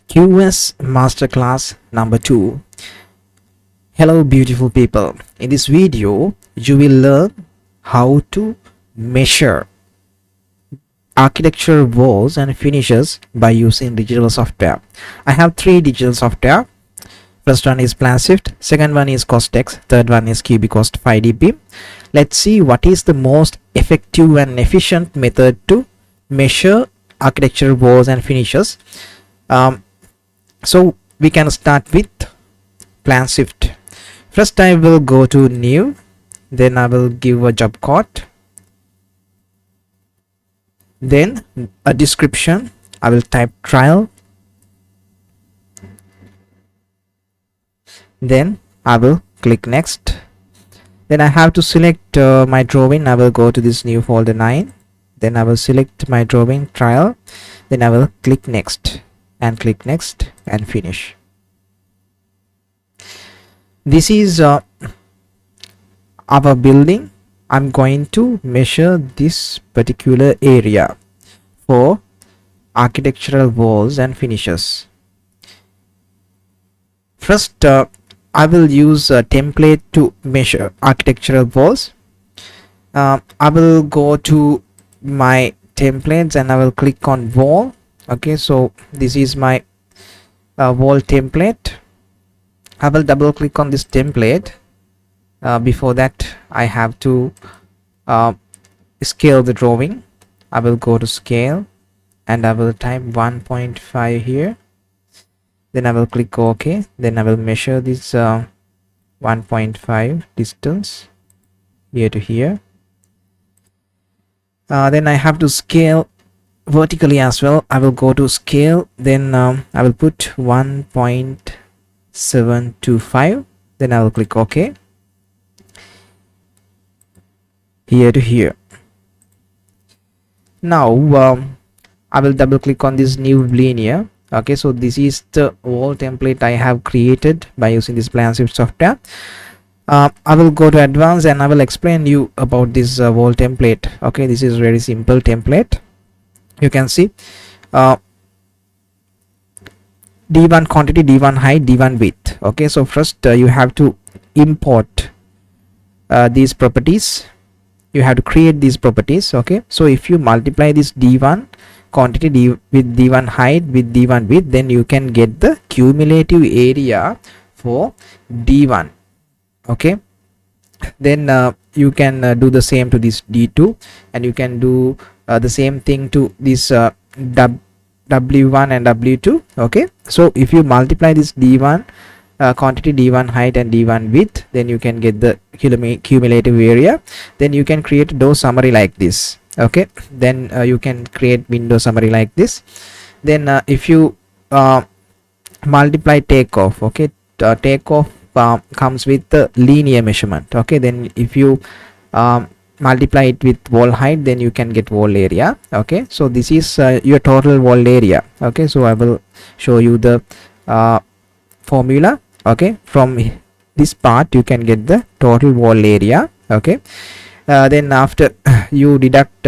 QS Masterclass number 2. Hello beautiful people. In this video you will learn how to measure architecture walls and finishes by using digital software. I have three digital software. First one is PlanShift, second one is Costex, third one is QBCost 5DP. Let's see what is the most effective and efficient method to measure architecture walls and finishes. So we can start with PlanShift. First I will go to new, then I will give a job code, then a description. I will type trial, then I will click next. Then I have to select my drawing. I will go to this new folder 9, then I will select my drawing trial, then I will click next and click next and finish. This is our building. I'm going to measure this particular area for architectural walls and finishes. First I will use a template to measure architectural walls. I will go to my templates and I will click on wall. Okay, so this is my wall template. I will double click on this template. Before that I have to scale the drawing. I will go to scale and I will type 1.5 here, then I will click OK. Then I will measure this 1.5 distance here to here. Then I have to scale vertically as well. I will go to scale, then I will put 1.725, then I will click OK here to here. Now I will double click on this new linear. Okay, so this is the wall template I have created by using this PlanShift software. I will go to advanced and I will explain you about this wall template. Okay, this is very simple template. You can see D1 quantity, D1 height, D1 width. Okay, so first you have to import these properties. You have to create these properties. Okay, so if you multiply this D1 quantity with D1 height with D1 width, then you can get the cumulative area for D1. Okay, then you can do the same to this D2, and you can do the same thing to this W1 and W2. Okay, so if you multiply this D1 quantity, D1 height and D1 width, then you can get the cumulative area. Then you can create door summary like this. Okay, then you can create window summary like this. Then if you multiply takeoff, okay, takeoff comes with the linear measurement. Okay, then if you multiply it with wall height, then you can get wall area. Okay, so this is your total wall area. Okay, so I will show you the formula. Okay, from this part you can get the total wall area. Okay, then after you deduct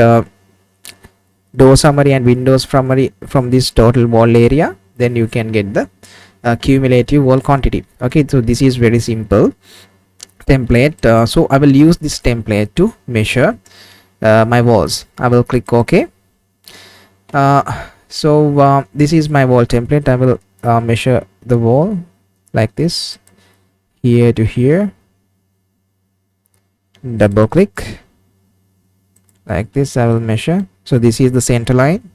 door summary and windows summary from this total wall area, then you can get the cumulative wall quantity. Okay, so this is very simple template. So I will use this template to measure my walls. I will click OK. So this is my wall template. I will measure the wall like this, here to here, double click like this. I will measure. So this is the center line.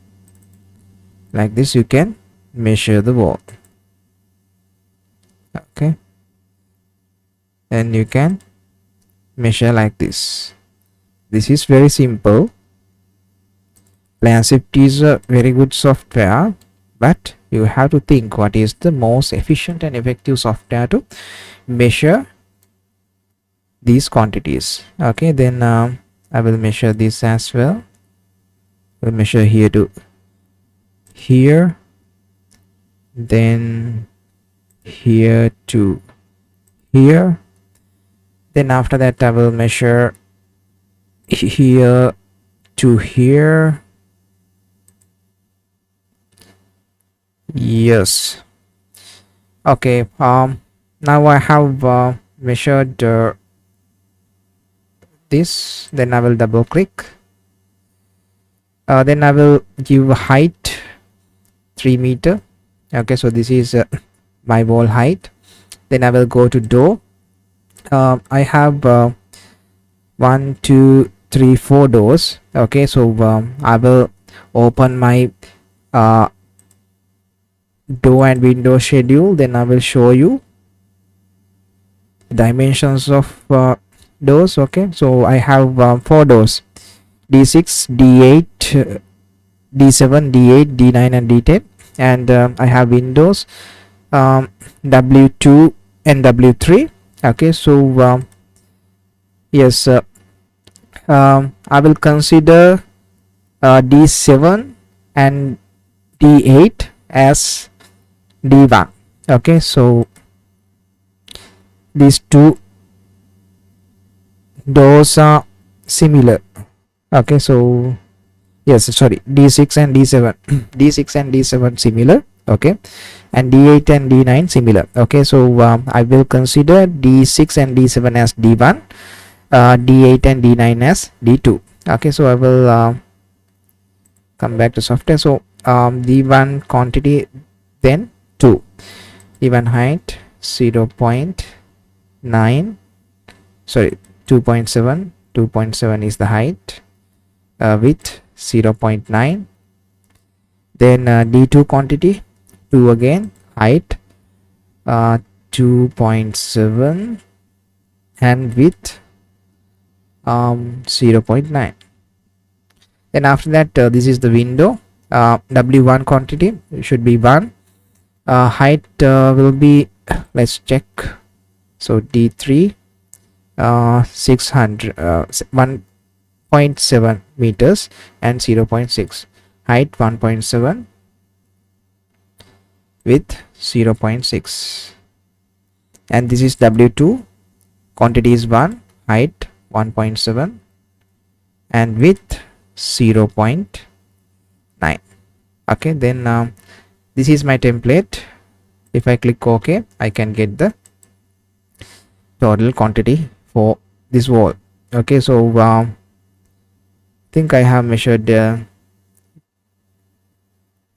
Like this you can measure the wall. Okay, and you can measure like this. This is very simple. PlanShift is a very good software, but you have to think what is the most efficient and effective software to measure these quantities. Okay, then I will measure this as well. We'll measure here to here, then here to here, then after that I will measure here to here, Yes. Okay. Now I have measured this. Then I will double click. Then I will give height 3 meter. Okay, so this is my wall height. Then I will go to door. I have 1 2 3 4 doors. Okay, so I will open my uh, door and window schedule. Then I will show you dimensions of doors. Okay, so I have 4 doors: d6, d8, d7, d8, d9 and d10. And I have windows w2 and w3. Okay, so yes, I will consider d7 and d8 as d1. Okay, so these two doors are similar. Okay, so yes, sorry, d6 and d7 d6 and d7 similar. Okay, and d8 and d9 similar. Okay, so I will consider d6 and d7 as d1, d8 and d9 as d2. Okay, so I will come back to software. So d1 quantity, then 2, d1 height 0.9, sorry, 2.7. 2.7 is the height, width 0.9. Then d2 quantity 2 again, height 2.7 and width 0.9. Then after that, this is the window. w1 quantity should be 1. Height will be, let's check. So d3 600 1.7 meters and 0.6, height 1.7, width 0.6. and this is w2, quantity is 1, height 1.7 and width 0.9. okay, then this is my template. If I click OK, I can get the total quantity for this wall. Okay, so I think I have measured the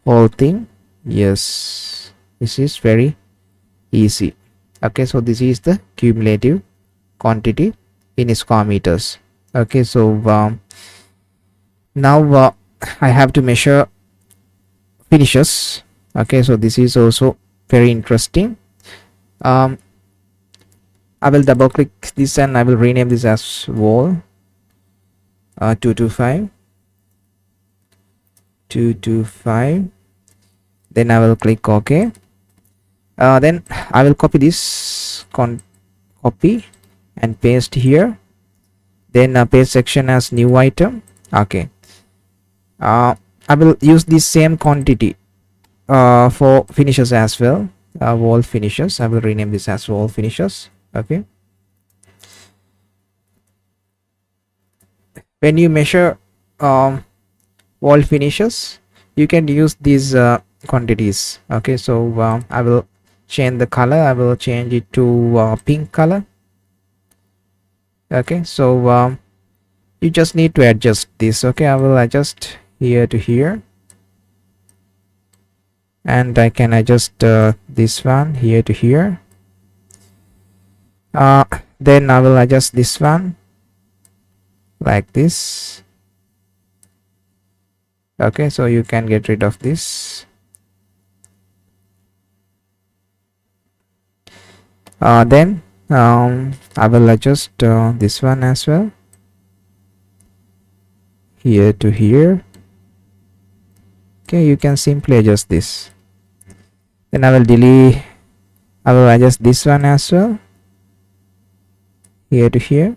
whole thing. Yes, this is very easy. Okay, so this is the cumulative quantity in square meters. Okay, so now I have to measure finishes. Okay, so this is also very interesting. I will double click this and I will rename this as wall 225. Then I will click OK. Then I will copy this copy and paste here. Then paste section as new item. Okay, I will use this same quantity for finishes as well. Wall finishes, I will rename this as wall finishes. Okay, when you measure wall finishes, you can use these quantities. Okay, so I will change the color. I will change it to pink color. Okay, so you just need to adjust this. Okay, I will adjust here to here, and I can adjust this one here to here. Then I will adjust this one like this. Okay, so you can get rid of this. Then I will adjust this one as well, here to here. Okay, you can simply adjust this. Then I will adjust this one as well, here to here.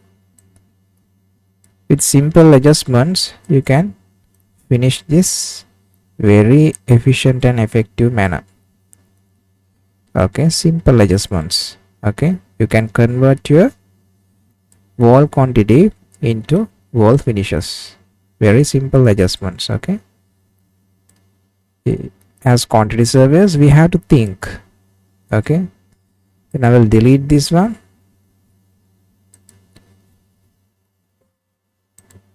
With simple adjustments, you can finish this very efficient and effective manner. Okay, simple adjustments. Okay, you can convert your wall quantity into wall finishes. Very simple adjustments. Okay, as quantity surveys, we have to think. Okay, then I will delete this one.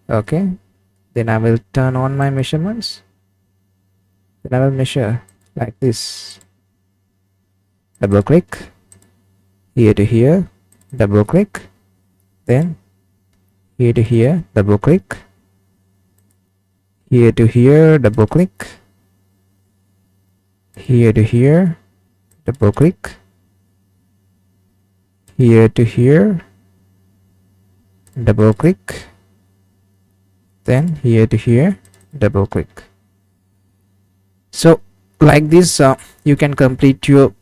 Okay, then I will turn on my measurements. Then I will measure like this. Double click here to here, double click, then here to here, double click, here to here, double click, here to here, double click, here to here, double click, then here to here, double click. So like this you can complete your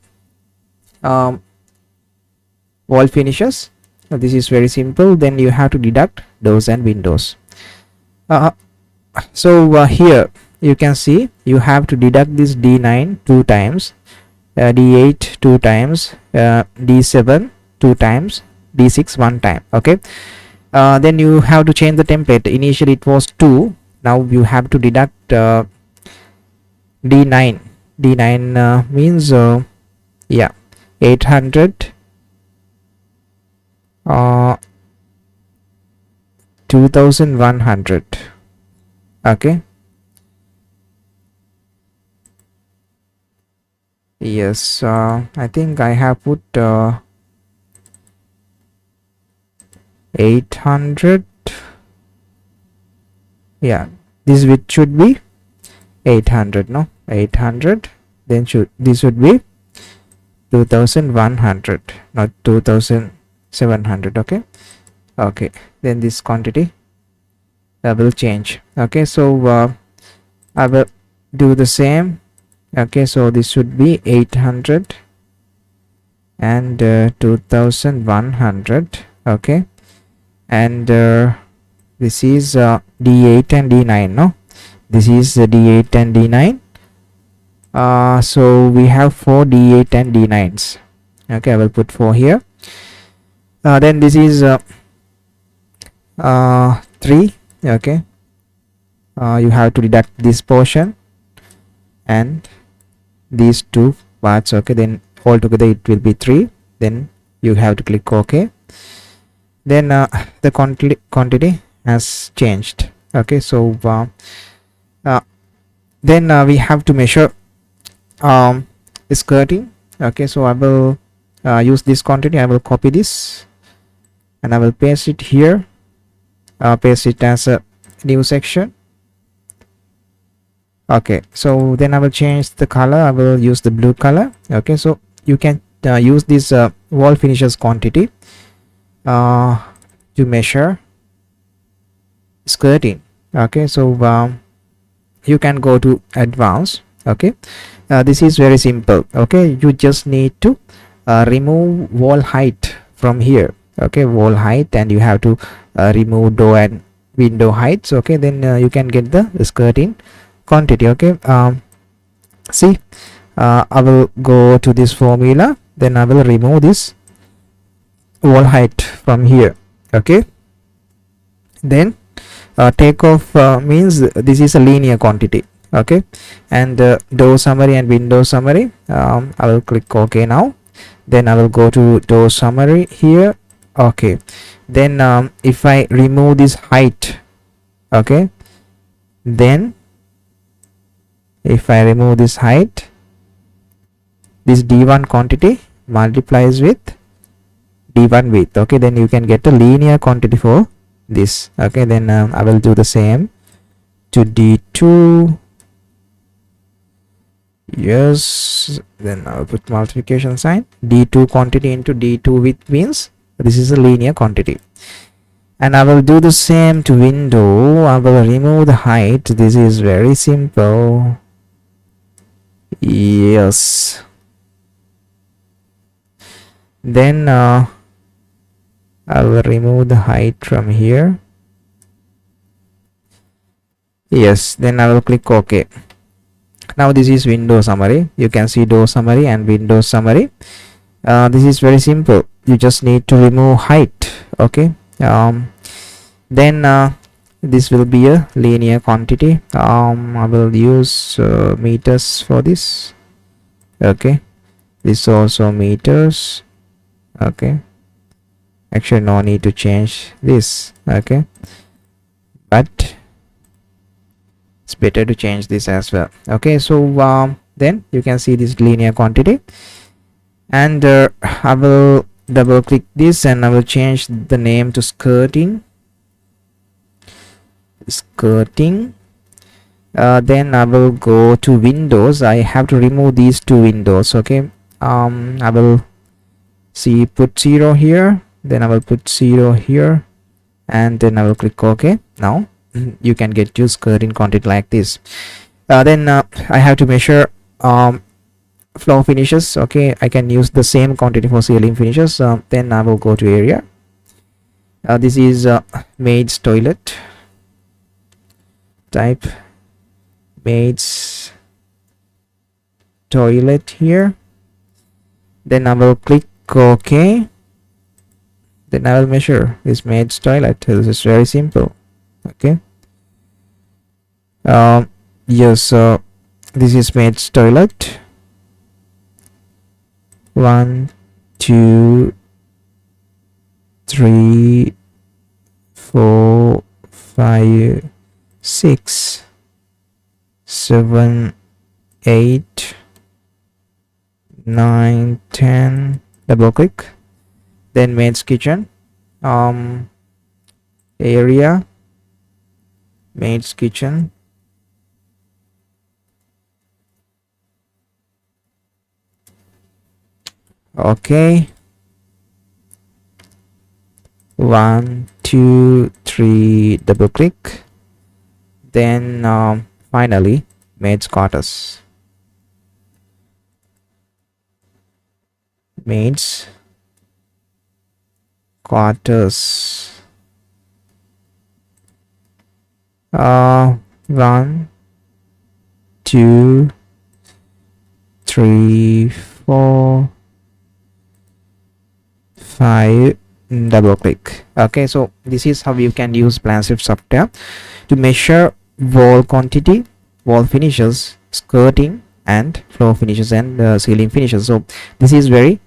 wall finishes. This is very simple. Then you have to deduct doors and windows. Here you can see you have to deduct this D9 two times, D8 two times, D7 two times, D6 one time. Okay, then you have to change the template. Initially it was 2, now you have to deduct D9. D9 means 800, 2100. Okay, yes, I think I have put 800. Yeah, this width should be 800. No, 800, then this should be 2100, not 2700. Okay, okay, then this quantity will change. Okay, so I will do the same. Okay, so this should be 800 and 2100. Okay, and this is D8 and D9. No, this is D8 and D9. So we have 4 D8 and D9s. Okay, I will put 4 here. Then this is 3. Okay, you have to deduct this portion and these two parts. Okay, then altogether it will be 3. Then you have to click OK. Then the quantity has changed. Okay, so then we have to measure skirting. Okay, so I will use this quantity. I will copy this and I will paste it here, paste it as a new section. Okay, so then I will change the color. I will use the blue color. Okay, so you can use this wall finishes quantity to measure skirting. Okay, so you can go to advanced. Okay, this is very simple. Okay, you just need to remove wall height from here. Okay, wall height, and you have to remove door and window heights. Okay, then you can get the skirting quantity. Okay, see, I will go to this formula, then I will remove this wall height from here. Okay, then takeoff means this is a linear quantity. Okay, and door summary and window summary, I will click OK now. Then I will go to door summary here. Okay, then if I remove this height, okay, then if I remove this height, this D1 quantity multiplies with D1 width. Okay, then you can get a linear quantity for this. Okay, then I will do the same to D2. Yes, then I'll put multiplication sign. D2 quantity into D2 width means this is a linear quantity. And I will do the same to window. I will remove the height. This is very simple. Yes, then I will remove the height from here. Yes, then I will click OK. Now this is window summary. You can see door summary and window summary. This is very simple. You just need to remove height. Okay, then this will be a linear quantity. I will use meters for this. Okay, this also meters. Okay, actually no need to change this. Okay, but it's better to change this as well. Okay, so then you can see this linear quantity, and I will double click this and I will change the name to skirting. Then I will go to windows. I have to remove these two windows. Okay, I will see put 0 here, then I will put 0 here, and then I will click OK. Now you can get your skirting content like this. Then I have to measure floor finishes. Okay, I can use the same quantity for ceiling finishes. Then I will go to area. This is maid's toilet. Type maid's toilet here. Then I will click OK. Then I will measure this maid's toilet. This is very simple. Okay. Yes, this is maid's toilet. 1 2 3 4 5 6 7 8 9 10. Double click. Then maid's kitchen, area, maid's kitchen. Okay, 1 2 3. Double click. Then finally maid's quarters. Maid's quarters. 1 2 3 4 5. Double click. Okay, so this is how you can use PlanShift software to measure wall quantity, wall finishes, skirting, and floor finishes, and ceiling finishes. So this is very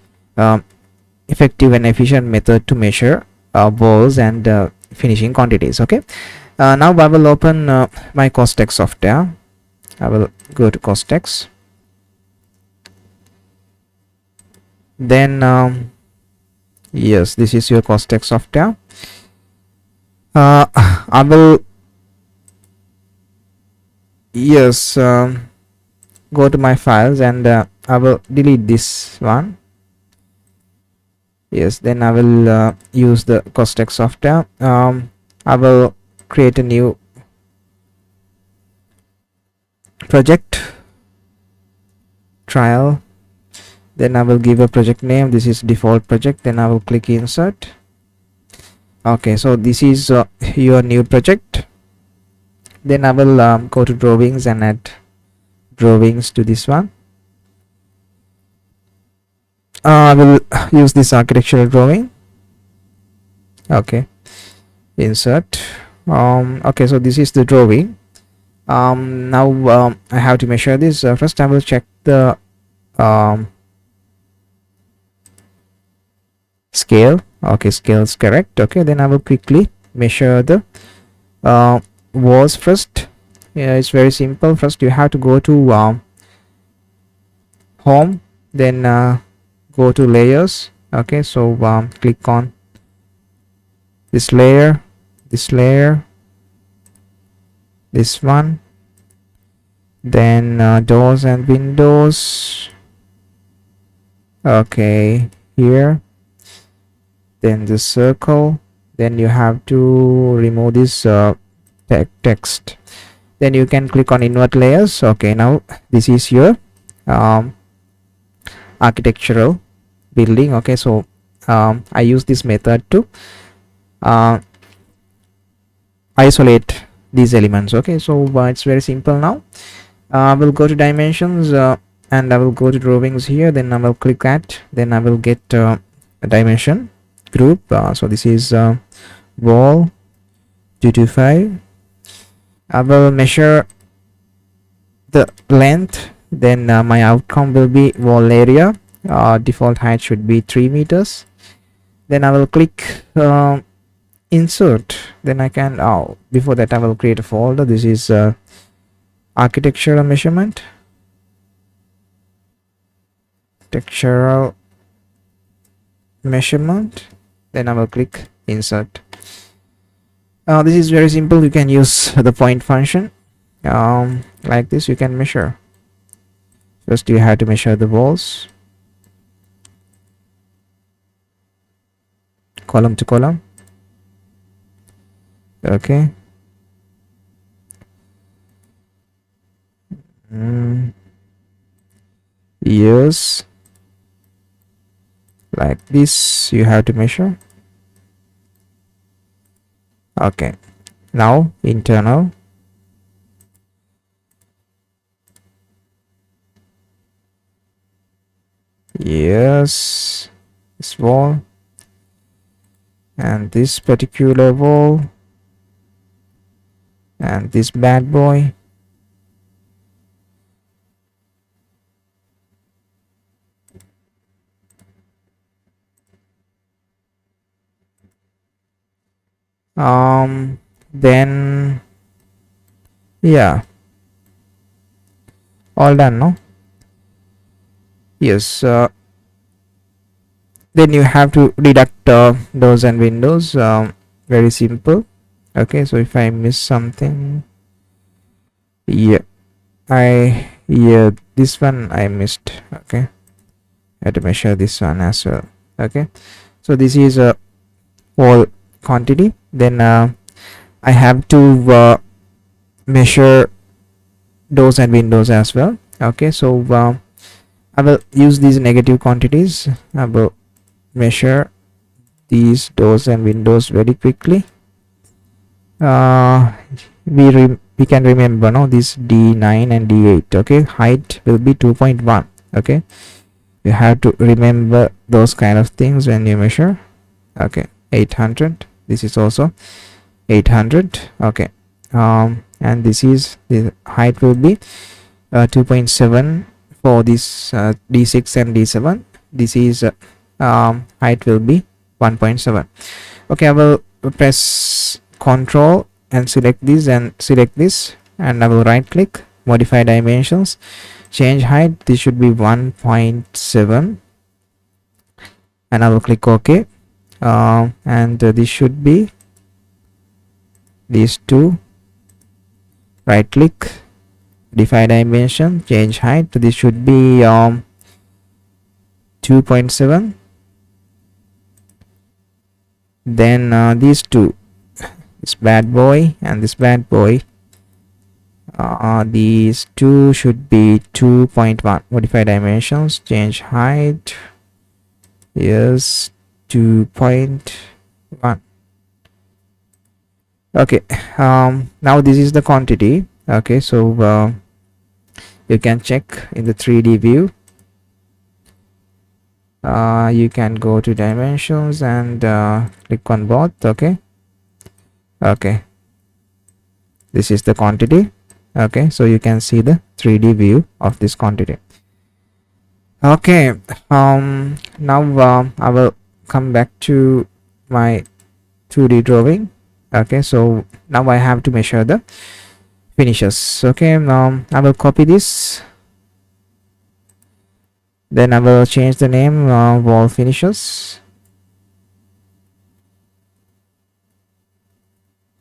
effective and efficient method to measure walls and finishing quantities. Okay, now I will open my Costex software. I will go to Costex. Then yes, this is your Costex software. I will go to my files, and I will delete this one. Yes, then I will use the Costex software. I will create a new project, trial. Then I will give a project name. This is default project. Then I will click insert. Okay, so this is your new project. Then I will go to drawings and add drawings to this one. I will use this architectural drawing. Okay, insert. Okay, so this is the drawing. Now I have to measure this. First I will check the scale. Okay, scale is correct. Okay, then I will quickly measure the walls first. Yeah, it's very simple. First you have to go to home, then go to layers. Okay, so click on this layer, this one, then doors and windows. Okay, here, then the circle. Then you have to remove this text. Then you can click on invert layers. Okay, now this is your architectural building. Okay, so I use this method to isolate these elements. Okay, so it's very simple. Now I will go to dimensions, and I will go to drawings here. Then I will click that. Then I will get a dimension group. So this is wall 225. I will measure the length. Then my outcome will be wall area. Default height should be 3 meters. Then I will click insert. Then I can, before that I will create a folder. This is architectural measurement, textural measurement. Then I will click insert. This is very simple. You can use the point function. Like this you can measure. First you have to measure the walls, column to column. Okay. Yes, like this you have to measure. Okay, now internal. Yes, this wall and this particular wall and this bad boy. Then yeah, all done, no? Yes. Then you have to deduct doors and windows. Very simple. Okay, so if I miss something, yeah, this one I missed. Okay, I had to measure this one as well. Okay, so this is a whole quantity. Then I have to measure doors and windows as well. Okay, so I will use these negative quantities. I will measure these doors and windows very quickly. We can remember, no, this D9 and D8. Okay, height will be 2.1. okay, you have to remember those kind of things when you measure. Okay, 800. This is also 800. Okay, and this is the height will be 2.7 for this D6 and D7. This is height will be 1.7. okay, I will press Control and select this and select this, and I will right click, modify dimensions, change height. This should be 1.7, and I will click OK. And this should be these two. Right click, modify dimension, change height. This should be 2.7. Then these two, this bad boy and this bad boy, these two should be 2.1. modify dimensions, change height. Yes, 2.1. okay, now this is the quantity. Okay, so you can check in the 3D view. You can go to dimensions and click on both. Okay, this is the quantity. Okay, so you can see the 3D view of this quantity. Okay, now I will come back to my 2D drawing. Okay, so now I have to measure the finishes. Okay, I will copy this, then I will change the name, wall finishes.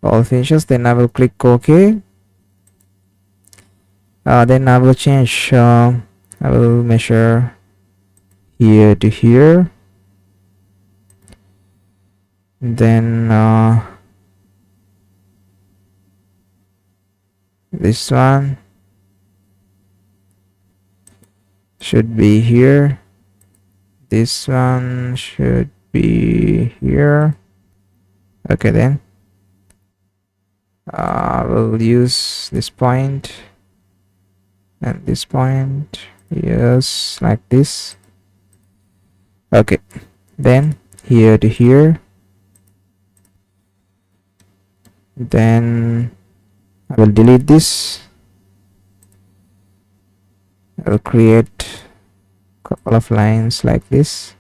Then I will click OK. Then I will change, I will measure here to here. Then this one should be here. This one should be here. Okay, then I will use this point and this point. Yes, like this. Okay, then here to here. Then I will delete this. I will create a couple of lines like this.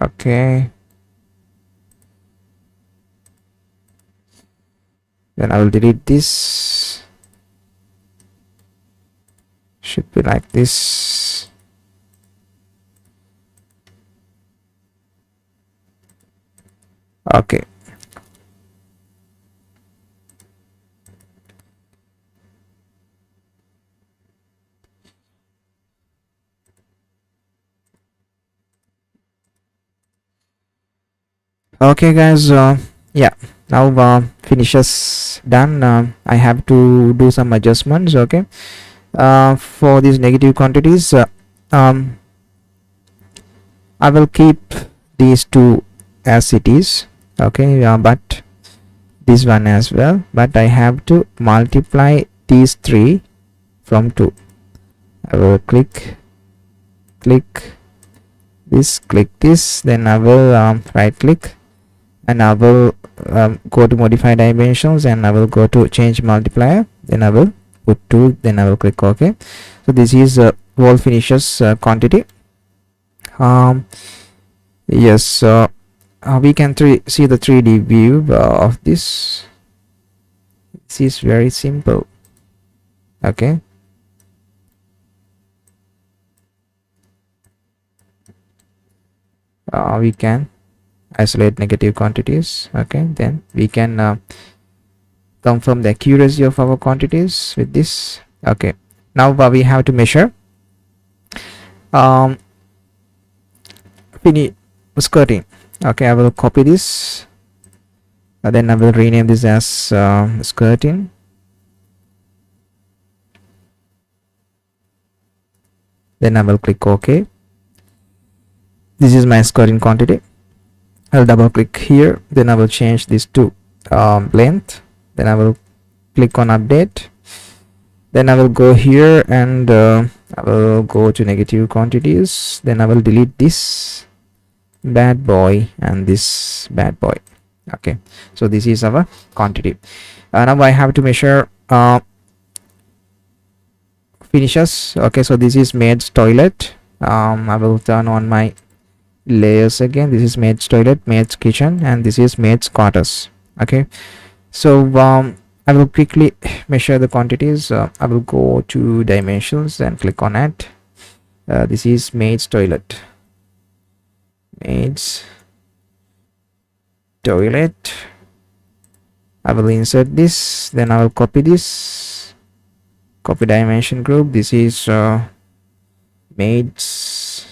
Okay, then I will delete this. Should be like this. Okay, okay guys, yeah, now finishes done. I have to do some adjustments. Okay, for these negative quantities, um, I will keep these two as it is. Okay, but this one as well, but I have to multiply these three from 2. I will click this, then I will right click, and I will go to modify dimensions, and I will go to change multiplier, then I will put 2, then I will click OK. So this is wall finishes quantity. Yes, we can see the 3D view of this. This is very simple. Okay, we can isolate negative quantities. Okay, then we can confirm the accuracy of our quantities with this. Okay, now we have to measure skirting. Okay, I will copy this, then I will rename this as skirting. Then I will click OK. This is my skirting quantity. I'll double click here, then I will change this to length, then I will click on update, then I will go here, and I will go to negative quantities, then I will delete this bad boy and this bad boy. Okay, so this is our quantity. Now I have to measure finishes. Okay, so this is maid's toilet. I will turn on my layers again. This is maid's toilet, maid's kitchen, and this is maid's quarters. Okay, so I will quickly measure the quantities. I will go to dimensions and click on it. This is maid's toilet. Maid's toilet. I will insert this, then I will copy this, copy dimension group. This is maid's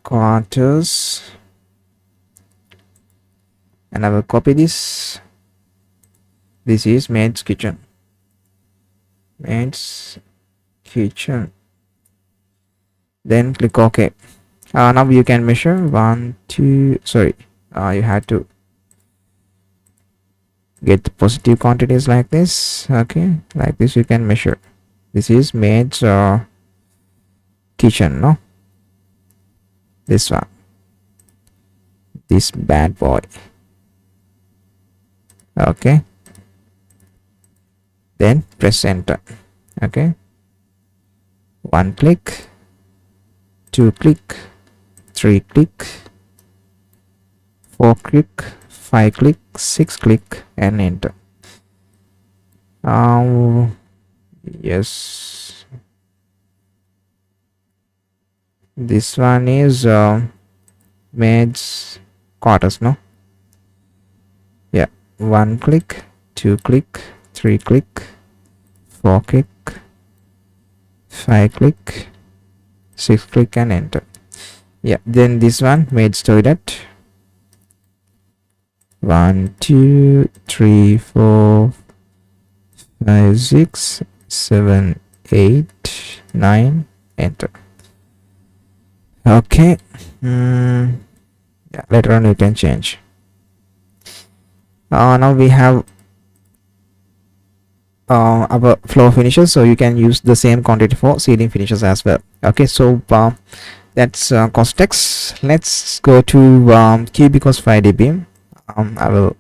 quarters, and I will copy this. This is maid's kitchen. Maid's kitchen. Then click OK. Now you can measure 1 2 sorry, you had to get the positive quantities like this. Okay, like this you can measure. This is maid's kitchen, no, this one, this bad boy. Okay, then press enter. Okay, 1 click, 2 click, 3 click, 4 click, 5 click, 6 click, and enter. Yes, this one is maid's quarters, no? Yeah, 1 click, 2 click, 3 click, 4 click, 5 click, 6 click, and enter. Yeah, then this one, maid's toilet. 1 2 3 4 5 6 7 8 9, enter. Okay, yeah, later on you can change. Now we have our floor finishes, so you can use the same quantity for ceiling finishes as well. Okay, so That's Costex. Let's go to Cubicos 5db. I will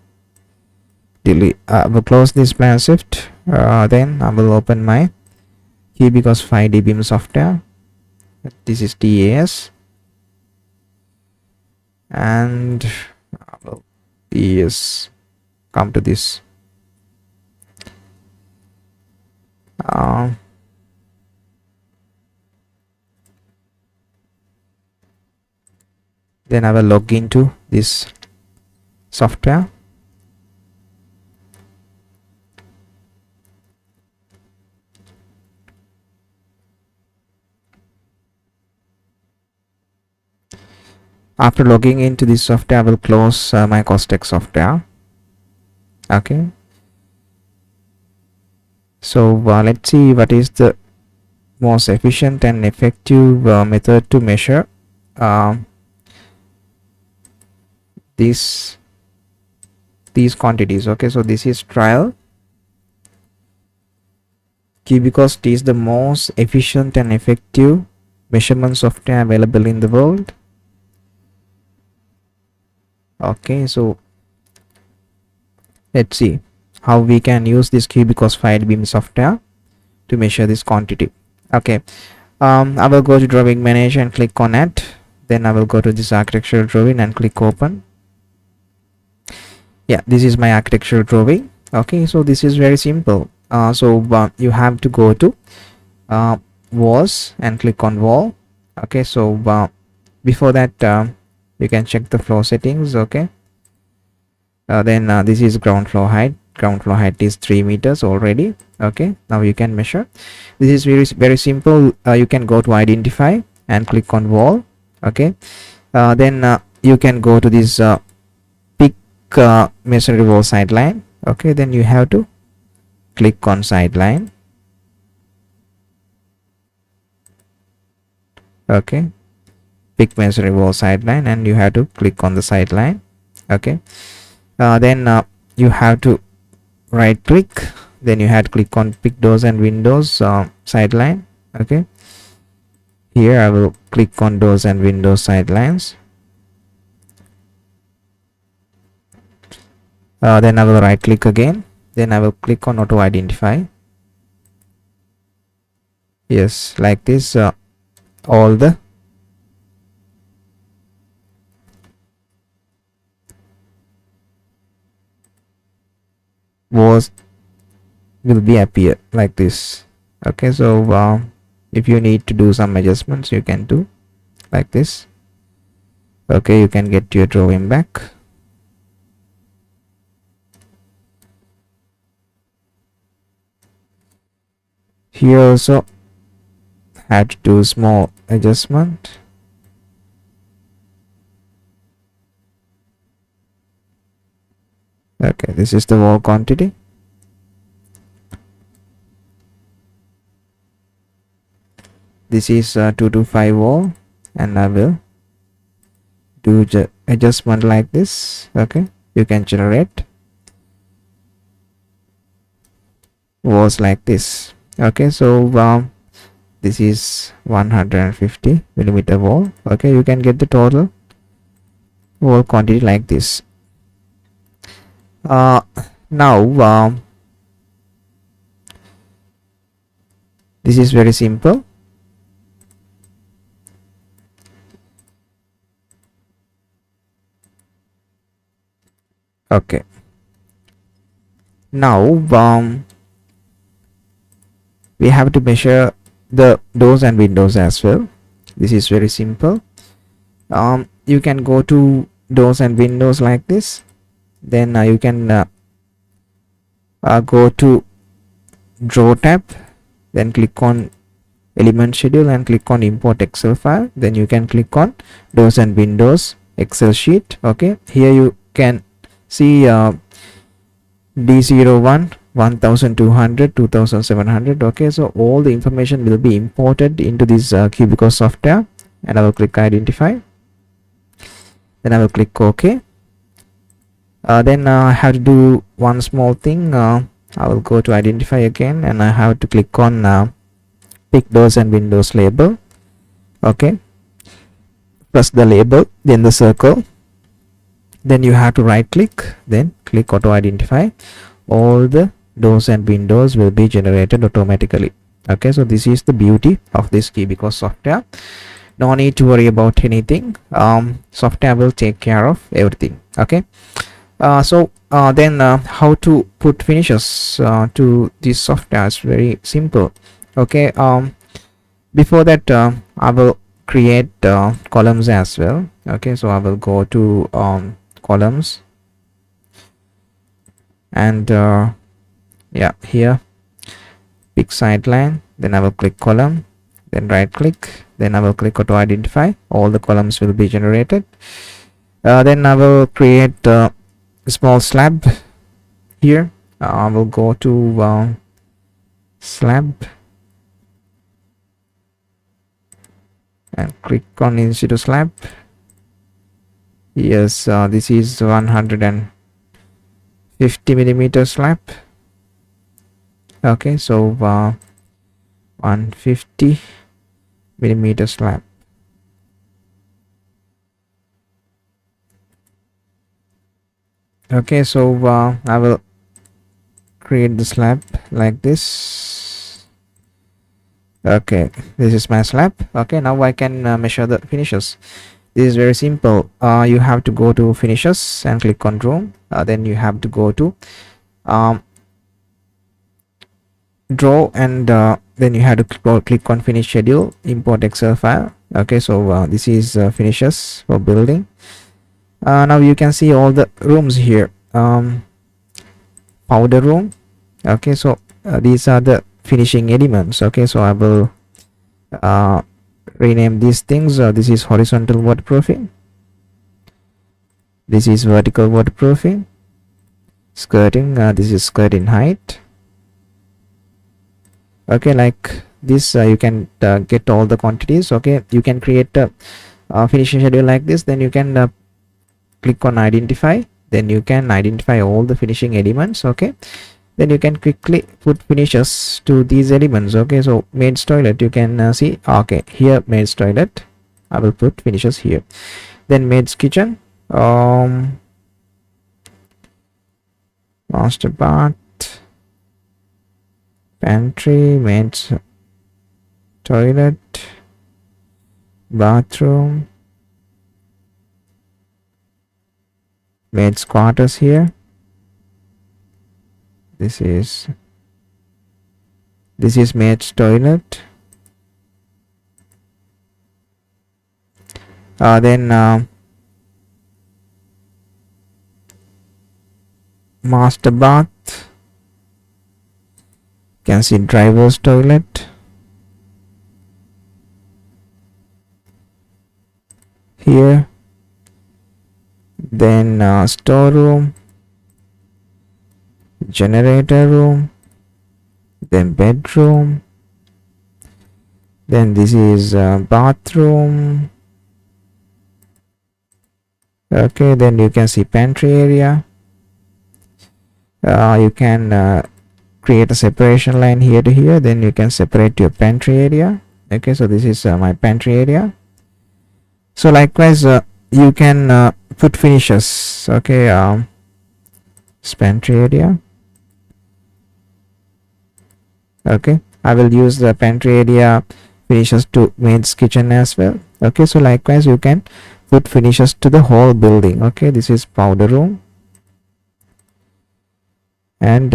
delete. I will close this plan shift. Then I will open my Cubicos 5db software. This is TAS, and I will come to this. Then I will log into this software. After logging into this software, I will close my Costex software. Okay. So let's see what is the most efficient and effective method to measure these quantities. Okay, so this is trial. Cubicos is the most efficient and effective measurement software available in the world. Okay, so let's see how we can use this Cubicos 5db software to measure this quantity. Okay, I will go to drawing manager and click on it. Then I will go to this architectural drawing and click open. Yeah, this is my architectural drawing. Okay, so this is very simple. You have to go to walls and click on wall. Okay, so before that you can check the floor settings. Okay, then this is ground floor height. Ground floor height is 3 meters already. Okay, now you can measure. This is very simple. You can go to identify and click on wall. Okay, then you can go to this pick masonry wall sideline. Okay, then you have to click on sideline. Okay, pick masonry wall sideline, and you have to click on the sideline. Okay, then you have to right click, then you have to click on pick doors and windows sideline. Okay, here I will click on doors and windows sidelines. Then I will right click again, then I will click on auto identify. Yes, like this, all the walls will be appear like this. Okay, so if you need to do some adjustments, you can do like this. Okay, you can get your drawing back. Here also had to do small adjustment. Okay, this is the wall quantity. This is 225 wall, and I will do the adjustment like this. Okay, you can generate walls like this. Okay, so this is 150 millimeter wall. Okay, you can get the total wall quantity like this. Now this is very simple. Okay, now we have to measure the doors and windows as well. This is very simple. You can go to doors and windows like this, then you can go to draw tab, then click on element schedule and click on import Excel file. Then you can click on doors and windows Excel sheet. Okay, here you can see D01 1200 2700. Okay, so all the information will be imported into this Cubicos software, and I will click identify, then I will click OK. Then I have to do one small thing. I will go to identify again, and I have to click on pick doors and windows label. Okay, press the label, then the circle, then you have to right click, then click auto identify. All the doors and windows will be generated automatically. Okay, so this is the beauty of this key, because software, no need to worry about anything. Software will take care of everything. Okay, then how to put finishes to this software is very simple. Okay, before that, I will create columns as well. Okay, so I will go to columns, and yeah, here pick sideline, then I will click column, then right click, then I will click auto identify. All the columns will be generated. Then I will create a small slab here. I will go to slab and click on into slab. Yes, this is 150 millimeter slab. Okay, so 150 millimeter slab. Okay, so I will create the slab like this. Okay, this is my slab. Okay, now I can measure the finishes. This is very simple. You have to go to finishes and click on room. Then you have to go to draw, and then you have to click on finish schedule, import Excel file. Okay, so this is finishes for building. Now you can see all the rooms here. Powder room. Okay, so these are the finishing elements. Okay, so I will rename these things. This is horizontal waterproofing, this is vertical waterproofing. Skirting, this is skirting height. Okay, like this you can get all the quantities. Okay, you can create a finishing schedule like this. Then you can click on identify, then you can identify all the finishing elements. Okay, then you can quickly put finishes to these elements. Okay, so maid's toilet, you can see, okay, here maid's toilet, I will put finishes here. Then maid's kitchen, master bath, pantry, maid's toilet, bathroom, maid's quarters here. This is maid's toilet. Then master bath, you can see driver's toilet here. Then storeroom, generator room, then bedroom, then this is bathroom. Okay, then you can see pantry area. You can create a separation line here to here, then you can separate your pantry area. Okay, so this is my pantry area. So likewise you can put finishes. Okay, this pantry area. Okay, I will use the pantry area finishes to maid's kitchen as well. Okay, so likewise you can put finishes to the whole building. Okay, this is powder room, and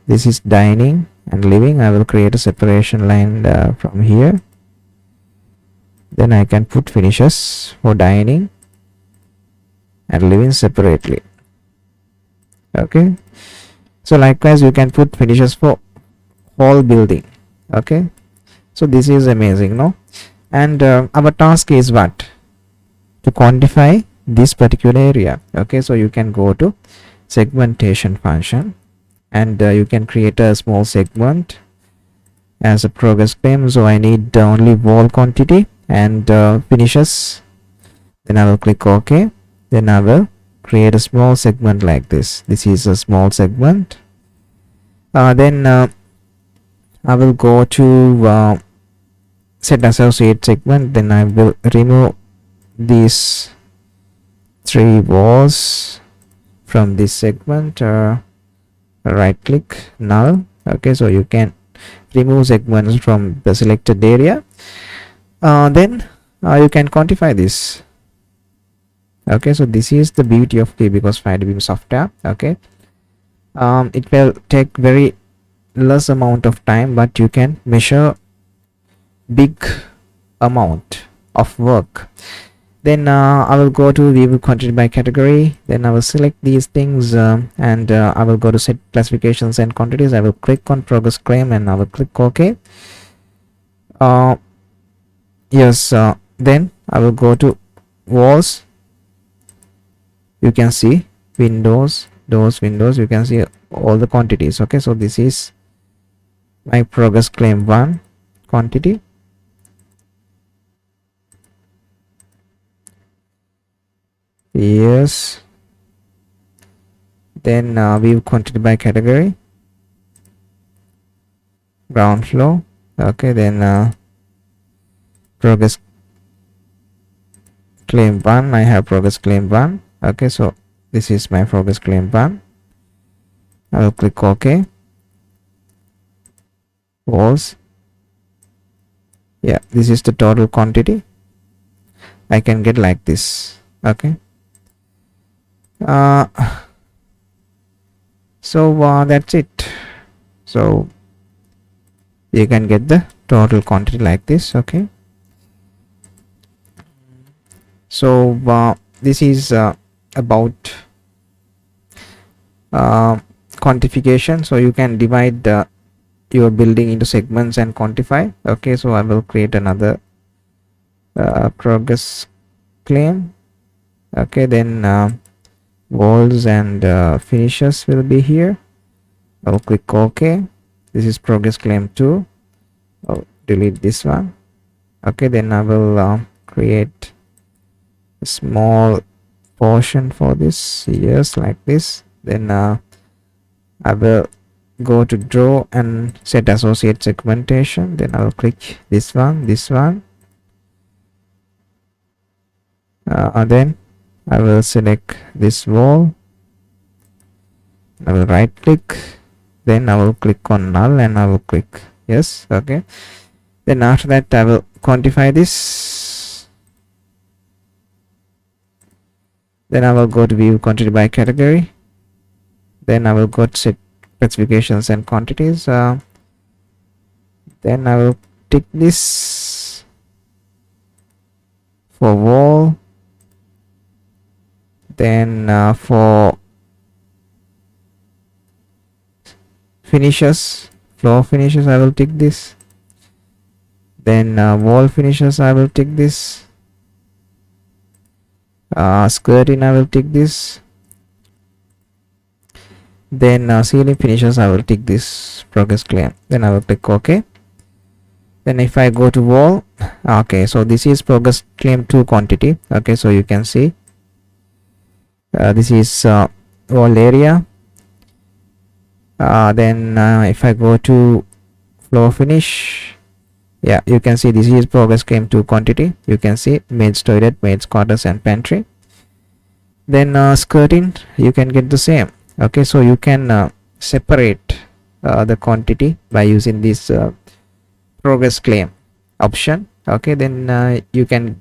this is dining and living. I will create a separation line from here. Then I can put finishes for dining and living separately. Okay, so likewise you can put finishes for whole building. Okay, so this is amazing, no? And our task is what? To quantify this particular area. Okay, so you can go to segmentation function, and you can create a small segment as a progress claim. So I need only wall quantity and finishes. Then I will click OK. Then I will create a small segment like this. This is a small segment. Then I will go to set associate segment. Then I will remove these 3 walls from this segment, right click null. Okay, so you can remove segments from the selected area. Then you can quantify this. Okay, so this is the beauty of KBCOS 5D software. Okay, it will take very less amount of time, but you can measure big amount of work. Then I will go to view quantity by category. Then I will select these things, and I will go to set classifications and quantities. I will click on progress claim and I will click OK. Yes, then I will go to walls. You can see windows, doors, windows. You can see all the quantities. Okay, so this is my progress claim 1 quantity. Yes, then view quantity by category, ground floor. Okay, then progress claim 1. I have progress claim 1. Okay, so this is my progress claim 1. I will click OK. Walls. Yeah, this is the total quantity. I can get like this. Okay, so that's it. So you can get the total quantity like this. Okay, so this is about quantification. So you can divide your building into segments and quantify. Okay, so I will create another progress claim. Okay, then walls and finishes will be here. I'll click OK. This is progress claim 2. I'll delete this one. Okay, then I will create a small portion for this. Yes, like this. Then I will go to draw and set associate segmentation. Then I will click this one, then I will select this wall. I will right click, then I will click on null and I will click yes. Okay, then after that I will quantify this. Then I will go to view quantity by category. Then I will go to set specifications and quantities. Then I will tick this for wall. Then for finishes, floor finishes, I will tick this. Then wall finishes, I will tick this. Skirting, I will tick this. Then ceiling finishes, I will tick this progress claim. Then I will click OK. Then if I go to wall, okay, so this is progress claim 2 quantity. Okay, so you can see this is wall area. Then if I go to floor finish, yeah, you can see this is progress claim 2 quantity. You can see maids toilet, maids quarters and pantry. Then skirting, you can get the same. Okay, so you can separate the quantity by using this progress claim option. Okay, then you can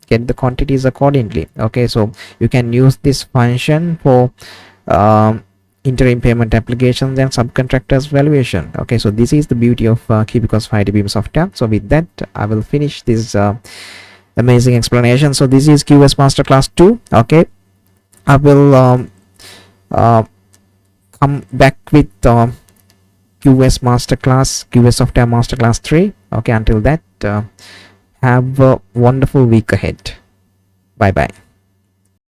get the quantities accordingly. Okay, so you can use this function for interim payment applications and subcontractors valuation. Okay, so this is the beauty of KBCOS 5D software. So with that, I will finish this amazing explanation. So this is QS Masterclass 2. Okay, I will come back with QS Masterclass, QS Software Masterclass 3. Okay, until that, have a wonderful week ahead. Bye bye.